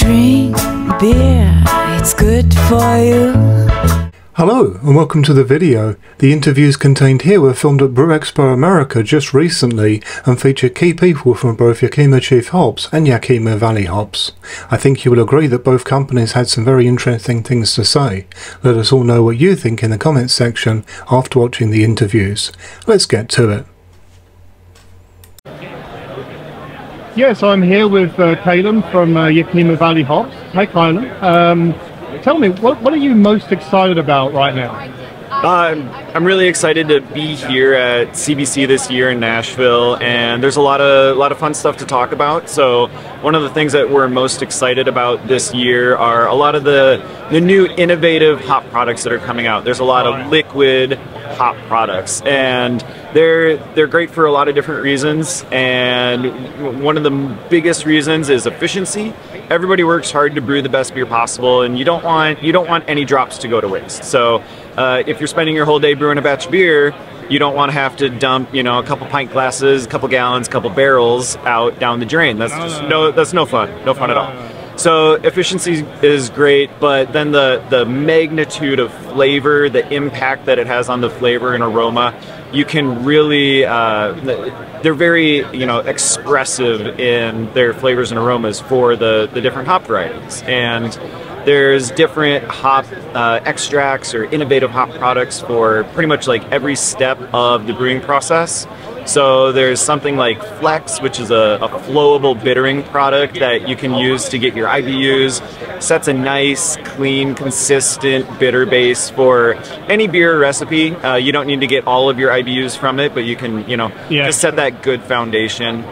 Drink beer, it's good for you. Hello and welcome to the video. The interviews contained here were filmed at BrewExpo America just recently and feature key people from both Yakima Chief Hops and Yakima Valley Hops. I think you will agree that both companies had some very interesting things to say. Let us all know what you think in the comments section after watching the interviews. Let's get to it. Yes, I'm here with Kalen from Yakima Valley Hops. Hi, Kalen. Tell me, what are you most excited about right now? I'm really excited to be here at CBC this year in Nashville, and there's a lot of fun stuff to talk about. So one of the things that we're most excited about this year are a lot of the new innovative hop products that are coming out. There's a lot of liquid hop products, and they're great for a lot of different reasons, and one of the biggest reasons is efficiency. Everybody works hard to brew the best beer possible, and you don't want any drops to go to waste. So if you're spending your whole day brewing a batch of beer, you don't want to have to dump, a couple pint glasses, a couple gallons, a couple barrels out down the drain. That's no fun at all. So efficiency is great, but then the magnitude of flavor, the impact that it has on the flavor and aroma, you can really, they're very, expressive in their flavors and aromas for the different hop varieties. And there's different hop extracts or innovative hop products for pretty much like every step of the brewing process. So there's something like Flex, which is a flowable bittering product that you can use to get your IBUs. Sets a nice, clean, consistent bitter base for any beer recipe. You don't need to get all of your IBUs from it, but you can, just set that good foundation.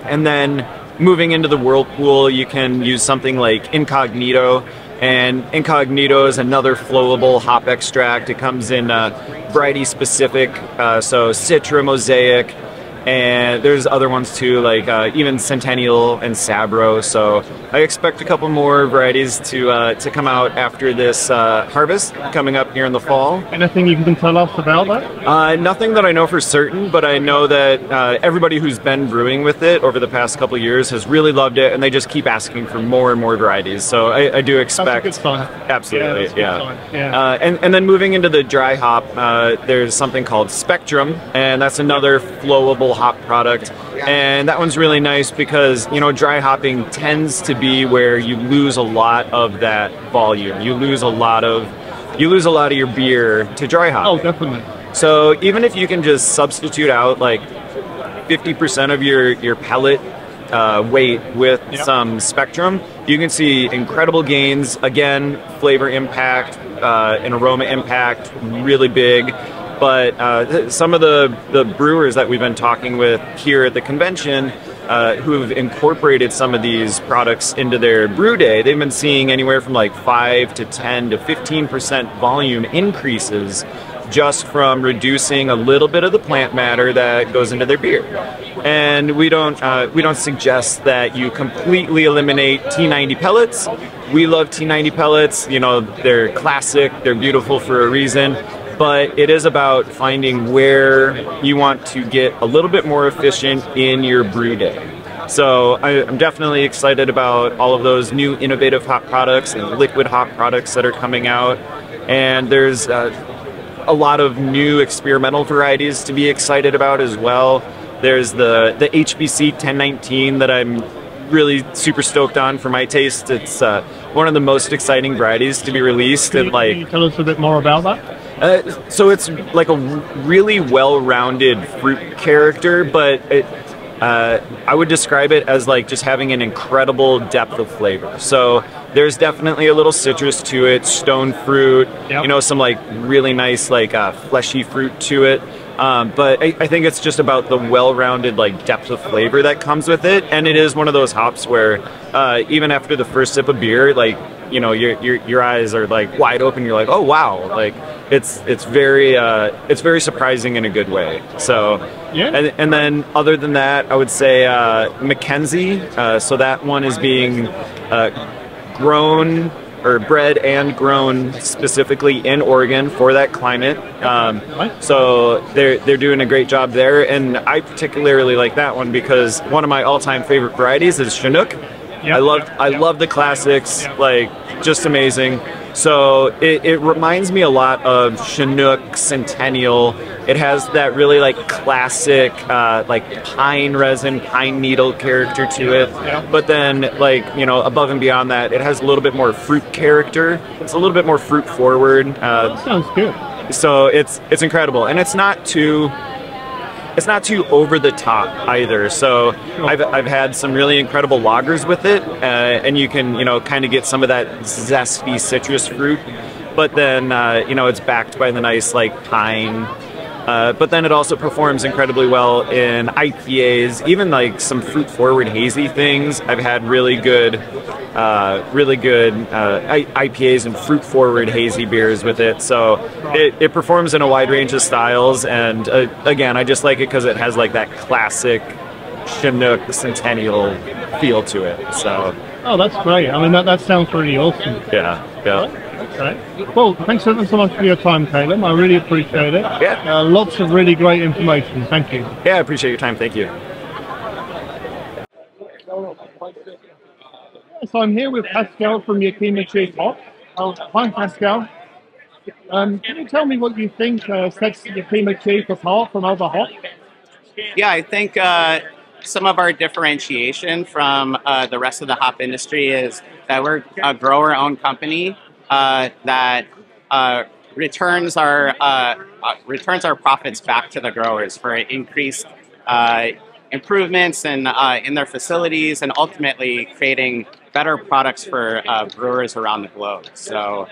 And then moving into the whirlpool, you can use something like Incognito. And Incognito is another flowable hop extract. It comes in variety specific, so Citra, Mosaic, and there's other ones too, like even Centennial and Sabro. So I expect a couple more varieties to come out after this harvest coming up here in the fall. Anything you can tell us about that? Nothing that I know for certain, but I know that everybody who's been brewing with it over the past couple of years has really loved it, and they just keep asking for more and more varieties. So I do expect. That's a good sign. Absolutely, yeah. And then moving into the dry hop, there's something called Spectrum, and that's another flowable hop product, and that one's really nice because dry hopping tends to be where you lose a lot of that volume. You lose a lot of your beer to dry hop. Oh, definitely. So even if you can just substitute out like 50% of your pellet weight with some Spectrum, you can see incredible gains. Again, flavor impact and aroma impact really big. But some of the brewers that we've been talking with here at the convention who've incorporated some of these products into their brew day, they've been seeing anywhere from like 5 to 10 to 15% volume increases just from reducing a little bit of the plant matter that goes into their beer. And we don't suggest that you completely eliminate T90 pellets. We love T90 pellets. They're classic, they're beautiful for a reason. But it is about finding where you want to get a little bit more efficient in your brew day. So I'm definitely excited about all of those new innovative hop products and liquid hop products that are coming out. And there's a lot of new experimental varieties to be excited about as well. There's the HBC 1019 that I'm really super stoked on for my taste. It's one of the most exciting varieties to be released. Can you tell us a bit more about that? So it's like a really well-rounded fruit character, but I would describe it as like just having an incredible depth of flavor. So there's definitely a little citrus to it, stone fruit, some like really nice like fleshy fruit to it. But I think it's just about the well-rounded like depth of flavor that comes with it, and it is one of those hops where even after the first sip of beer, like your eyes are like wide open. You're like, oh wow, like it's very surprising in a good way. So and then other than that, I would say Mackenzie. So that one is being grown or bred and grown specifically in Oregon for that climate. So they're doing a great job there, and I particularly like that one because one of my all-time favorite varieties is Chinook. Yeah. I love the classics, like just amazing. So it reminds me a lot of Chinook Centennial. It has that really like classic like pine resin, pine needle character to it. Yeah. But then like, you know, above and beyond that, it has a little bit more fruit character. It's a little bit more fruit forward. That sounds good. So it's incredible, and it's not too over the top either. So I've had some really incredible lagers with it, and you can, you know, kind of get some of that zesty citrus fruit, but then you know, it's backed by the nice like pine. But then it also performs incredibly well in IPAs, even like some fruit forward hazy things. I've had really good IPAs and fruit forward hazy beers with it. So it performs in a wide range of styles. And again, I just like it because it has like that classic Chinook Centennial feel to it. So. Oh, that's great. I mean, that sounds really awesome. Yeah. Okay. Well, thanks so much for your time, Caleb. I really appreciate it. Yeah. Lots of really great information. Thank you. Yeah, I appreciate your time. Thank you. So I'm here with Pascal from Yakima Chief Hops. Hi, Pascal. Can you tell me what you think sets Yakima Chief apart from other hops? Yeah, I think some of our differentiation from the rest of the hop industry is that we're a grower-owned company that returns our profits back to the growers for increased improvements in their facilities, and ultimately creating better products for brewers around the globe. So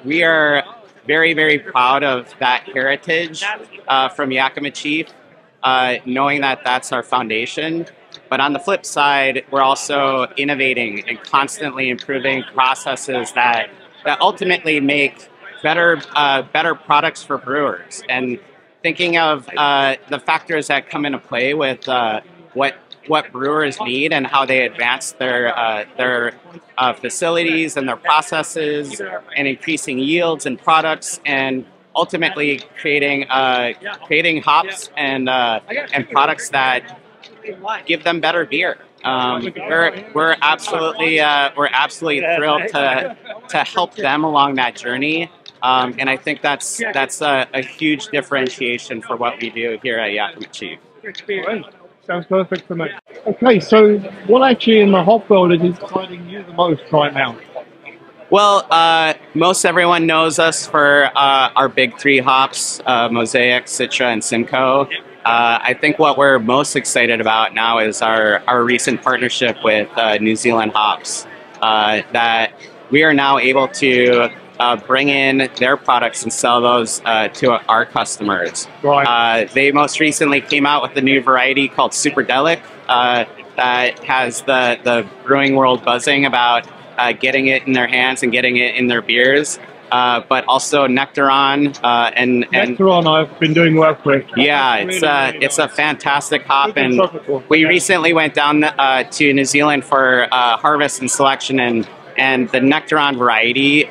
we are very, very proud of that heritage from Yakima Chief, knowing that that's our foundation. But on the flip side, we're also innovating and constantly improving processes that ultimately make better products for brewers. And thinking of the factors that come into play with what brewers need and how they advance their facilities and their processes, and increasing yields and products, and ultimately creating hops and products that give them better beer. We're absolutely thrilled to help them along that journey, and I think that's a huge differentiation for what we do here at Yakima Chief. Great. Sounds perfect for me. Okay, so what actually in the hop world is exciting you the most right now? Well, most everyone knows us for our big three hops, Mosaic, Citra, and Simcoe. I think what we're most excited about now is our recent partnership with New Zealand Hops, that we are now able to bring in their products and sell those to our customers. Right. They most recently came out with a new variety called Superdelic that has the brewing world buzzing about getting it in their hands and getting it in their beers. But also Nectaron and Nectaron I've been doing work with. Yeah, it's a fantastic hop, and we recently went down to New Zealand for harvest and selection, and the Nectaron variety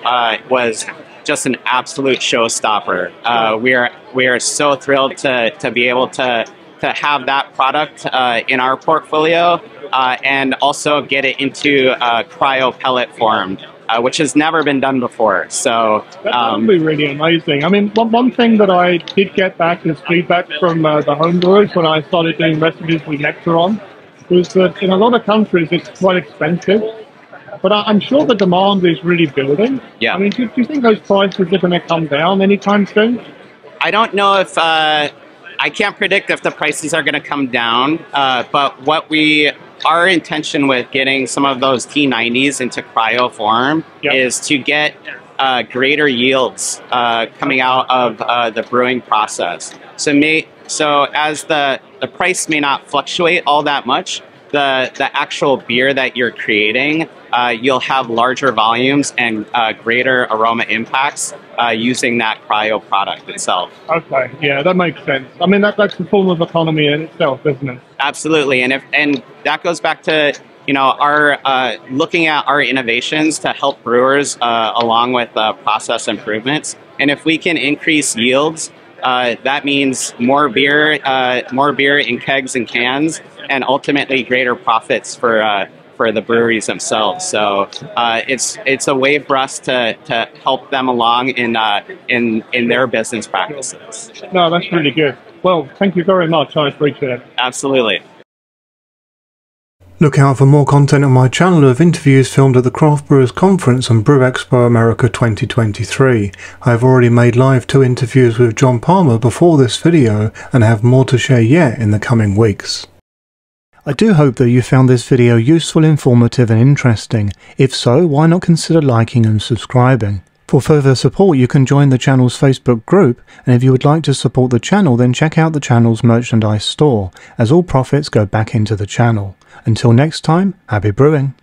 was just an absolute showstopper. We are so thrilled to be able to have that product in our portfolio, and also get it into cryo pellet form, which has never been done before. So that would be really amazing. I mean, one thing that I did get back as feedback from the homebrewers when I started doing recipes with Nectaron was that in a lot of countries it's quite expensive, but I'm sure the demand is really building. Yeah. I mean, do you think those prices are going to come down anytime soon? I don't know if I can't predict if the prices are going to come down, but our intention with getting some of those T90s into cryo form is to get greater yields coming out of the brewing process. So as the price may not fluctuate all that much, the actual beer that you're creating, you'll have larger volumes and greater aroma impacts using that cryo product itself. Okay, yeah, that makes sense. I mean, that's a form of economy in itself, isn't it? Absolutely, and that goes back to our looking at our innovations to help brewers along with process improvements. And if we can increase yields, that means more beer in kegs and cans, and ultimately greater profits for for the breweries themselves. So it's a way for us to help them along in their business practices. No, that's really good. Well, thank you very much. I appreciate it. Absolutely. Look out for more content on my channel of interviews filmed at the Craft Brewers Conference and BrewExpo America 2023. I have already made live 2 interviews with John Palmer before this video and have more to share yet in the coming weeks. I do hope that you found this video useful, informative and interesting. If so, why not consider liking and subscribing? For further support, you can join the channel's Facebook group, and if you would like to support the channel, then check out the channel's merchandise store, as all profits go back into the channel. Until next time, happy brewing!